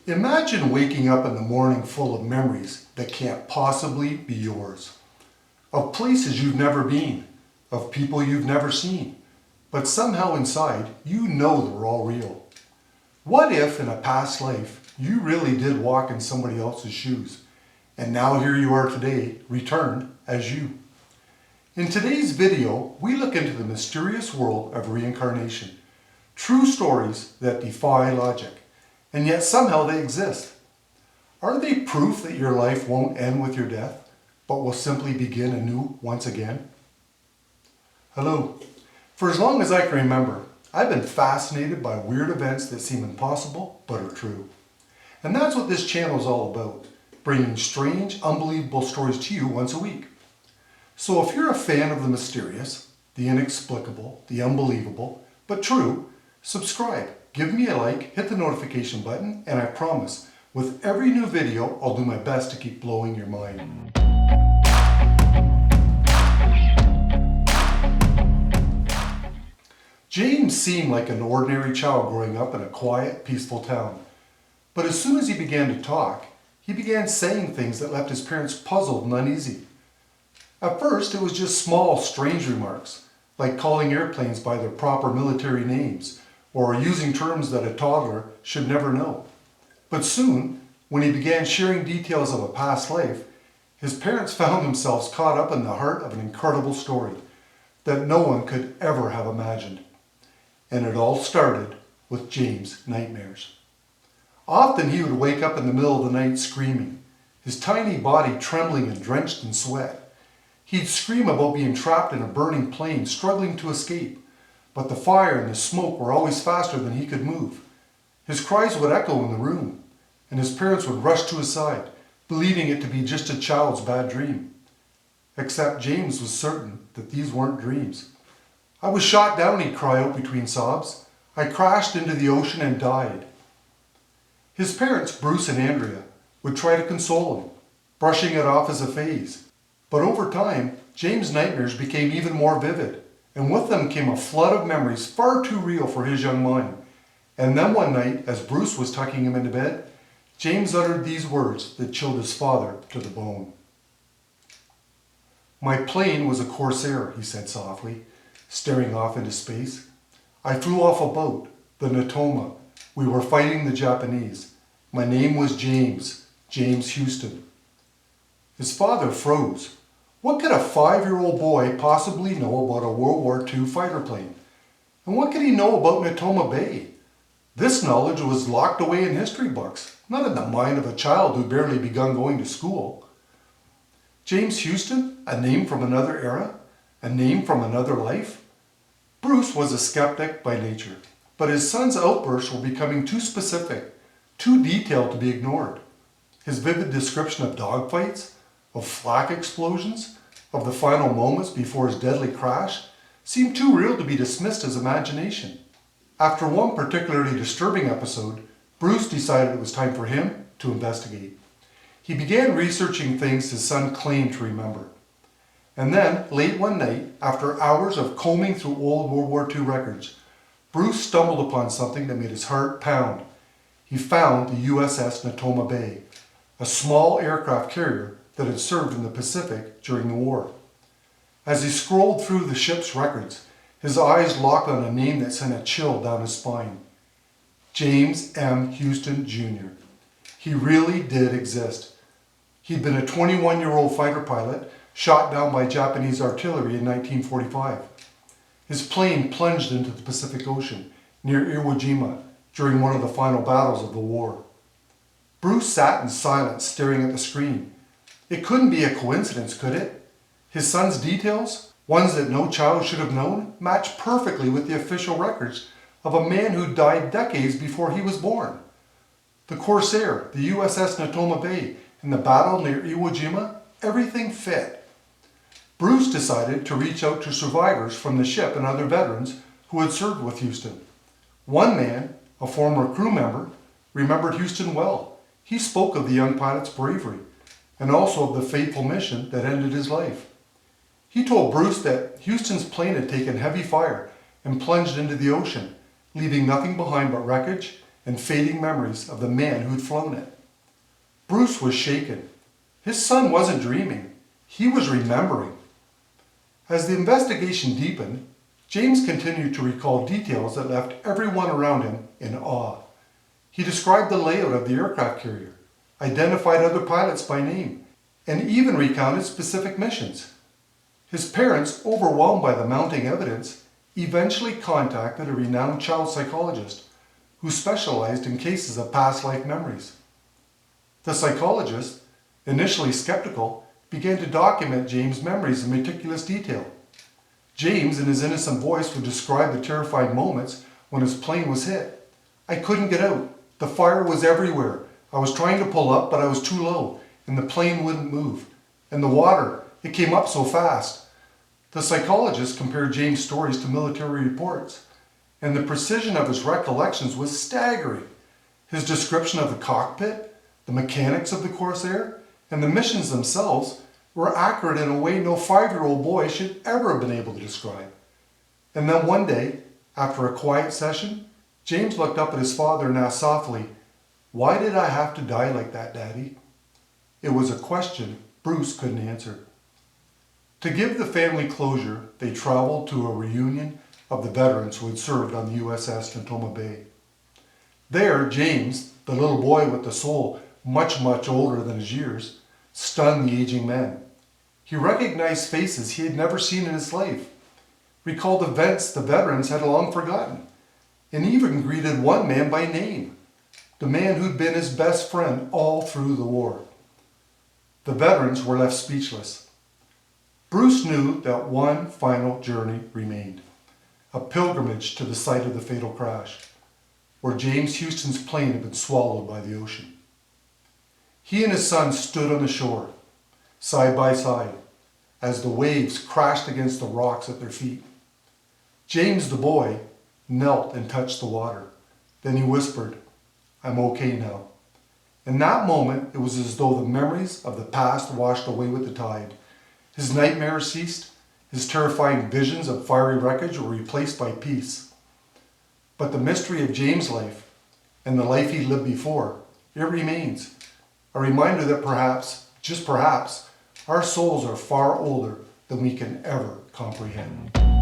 Imagine waking up in the morning full of memories that can't possibly be yours. Of places you've never been, of people you've never seen, but somehow inside you know they're all real. What if in a past life you really did walk in somebody else's shoes, and now here you are today, returned as you? In today's video, we look into the mysterious world of reincarnation. True stories that defy logic, and yet somehow they exist. Are they proof that your life won't end with your death, but will simply begin anew once again? Hello. For as long as I can remember, I've been fascinated by weird events that seem impossible, but are true. And that's what this channel is all about, bringing strange, unbelievable stories to you once a week. So if you're a fan of the mysterious, the inexplicable, the unbelievable, but true, subscribe, give me a like, hit the notification button, and I promise, with every new video, I'll do my best to keep blowing your mind. James seemed like an ordinary child growing up in a quiet, peaceful town. But as soon as he began to talk, he began saying things that left his parents puzzled and uneasy. At first, it was just small, strange remarks, like calling airplanes by their proper military names, or using terms that a toddler should never know. But soon, when he began sharing details of a past life, his parents found themselves caught up in the heart of an incredible story that no one could ever have imagined. And it all started with James' nightmares. Often he would wake up in the middle of the night screaming, his tiny body trembling and drenched in sweat. He'd scream about being trapped in a burning plane, struggling to escape, but the fire and the smoke were always faster than he could move. His cries would echo in the room, and his parents would rush to his side, believing it to be just a child's bad dream. Except James was certain that these weren't dreams. "I was shot down," he'd cry out between sobs. "I crashed into the ocean and died." His parents, Bruce and Andrea, would try to console him, brushing it off as a phase. But over time, James' nightmares became even more vivid, and with them came a flood of memories far too real for his young mind. And then one night, as Bruce was tucking him into bed, James uttered these words that chilled his father to the bone. "My plane was a Corsair," he said softly, staring off into space. "I flew off a boat, the Natoma. We were fighting the Japanese. My name was James Houston." His father froze. What could a 5-year-old boy possibly know about a World War II fighter plane? And what could he know about Natoma Bay? This knowledge was locked away in history books, not in the mind of a child who barely begun going to school. James Houston, a name from another era, a name from another life? Bruce was a skeptic by nature, but his son's outbursts were becoming too specific, too detailed to be ignored. His vivid description of dogfights, of flak explosions, of the final moments before his deadly crash, seemed too real to be dismissed as imagination. After one particularly disturbing episode, Bruce decided it was time for him to investigate. He began researching things his son claimed to remember. And then, late one night, after hours of combing through old World War II records, Bruce stumbled upon something that made his heart pound. He found the USS Natoma Bay, a small aircraft carrier that had served in the Pacific during the war. As he scrolled through the ship's records, his eyes locked on a name that sent a chill down his spine. James M. Houston, Jr. He really did exist. He'd been a 21-year-old fighter pilot shot down by Japanese artillery in 1945. His plane plunged into the Pacific Ocean near Iwo Jima during one of the final battles of the war. Bruce sat in silence, staring at the screen. It couldn't be a coincidence, could it? His son's details, ones that no child should have known, matched perfectly with the official records of a man who died decades before he was born. The Corsair, the USS Natoma Bay, and the battle near Iwo Jima, everything fit. Bruce decided to reach out to survivors from the ship and other veterans who had served with Houston. One man, a former crew member, remembered Houston well. He spoke of the young pilot's bravery, and also of the fateful mission that ended his life. He told Bruce that Houston's plane had taken heavy fire and plunged into the ocean, leaving nothing behind but wreckage and fading memories of the man who'd flown it. Bruce was shaken. His son wasn't dreaming. He was remembering. As the investigation deepened, James continued to recall details that left everyone around him in awe. He described the layout of the aircraft carrier, identified other pilots by name, and even recounted specific missions. His parents, overwhelmed by the mounting evidence, eventually contacted a renowned child psychologist who specialized in cases of past life memories. The psychologist, initially skeptical, began to document James' memories in meticulous detail. James, in his innocent voice, would describe the terrifying moments when his plane was hit. "I couldn't get out. The fire was everywhere. I was trying to pull up, but I was too low, and the plane wouldn't move. And the water, it came up so fast." The psychologist compared James' stories to military reports, and the precision of his recollections was staggering. His description of the cockpit, the mechanics of the Corsair, and the missions themselves were accurate in a way no 5-year-old boy should ever have been able to describe. And then one day, after a quiet session, James looked up at his father and asked softly, "Why did I have to die like that, Daddy?" It was a question Bruce couldn't answer. To give the family closure, they traveled to a reunion of the veterans who had served on the USS Natoma Bay. There, James, the little boy with the soul much older than his years, stunned the aging men. He recognized faces he had never seen in his life, recalled events the veterans had long forgotten, and even greeted one man by name, the man who'd been his best friend all through the war. The veterans were left speechless. Bruce knew that one final journey remained, a pilgrimage to the site of the fatal crash, where James Houston's plane had been swallowed by the ocean. He and his son stood on the shore, side by side, as the waves crashed against the rocks at their feet. James, the boy, knelt and touched the water. Then he whispered, "I'm okay now." In that moment, it was as though the memories of the past washed away with the tide. His nightmares ceased. His terrifying visions of fiery wreckage were replaced by peace. But the mystery of James' life and the life he lived before, it remains. A reminder that perhaps, just perhaps, our souls are far older than we can ever comprehend.